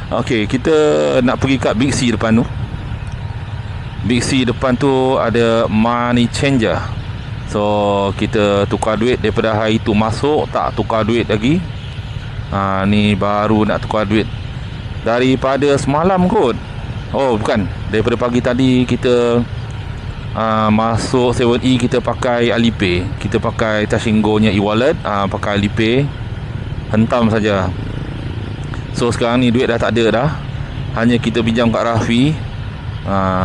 Okey, kita nak pergi kat Big C depan tu. Big C depan tu ada money changer. So kita tukar duit daripada hari tu masuk, tak tukar duit lagi. Ni baru nak tukar duit daripada semalam kot. Oh bukan, daripada pagi tadi kita masuk 7E, kita pakai Alipay. Kita pakai Touch 'n Go nya e-wallet, pakai Alipay, hentam saja. So sekarang ni duit dah tak ada dah. Hanya kita pinjam kat Rafi.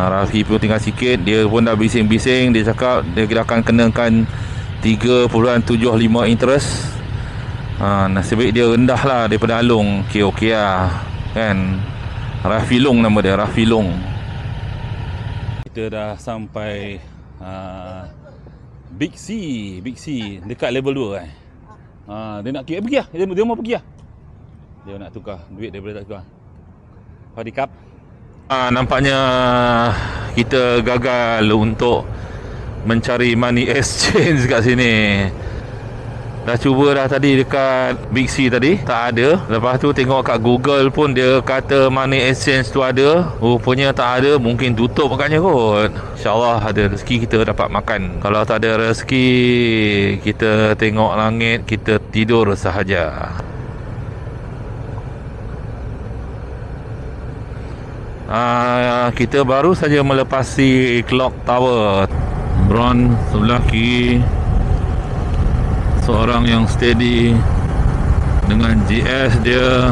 Rafi pun tinggal sikit. Dia pun dah bising-bising. Dia cakap dia akan kenakan 3.75 interest. Nasib baik dia rendah lah daripada Along. Okey lah kan. Rafi Long nama dia, Rafi Long. Kita dah sampai Big C dekat level 2 dia nak pergi lah. Dia mau pergi lah. Dia nak tukar duit daripada tak tukar. Padikap. Nampaknya kita gagal untuk mencari money exchange kat sini. Dah cuba dah tadi dekat Big C tadi, tak ada. Lepas tu tengok kat Google pun dia kata money exchange tu ada. Rupanya tak ada, mungkin tutup agaknya kot. InsyaAllah ada rezeki kita dapat makan. Kalau tak ada rezeki, kita tengok langit, kita tidur sahaja. Kita baru saja melepasi Clock Tower. Bron sebelah kiri, seorang yang steady dengan GS dia.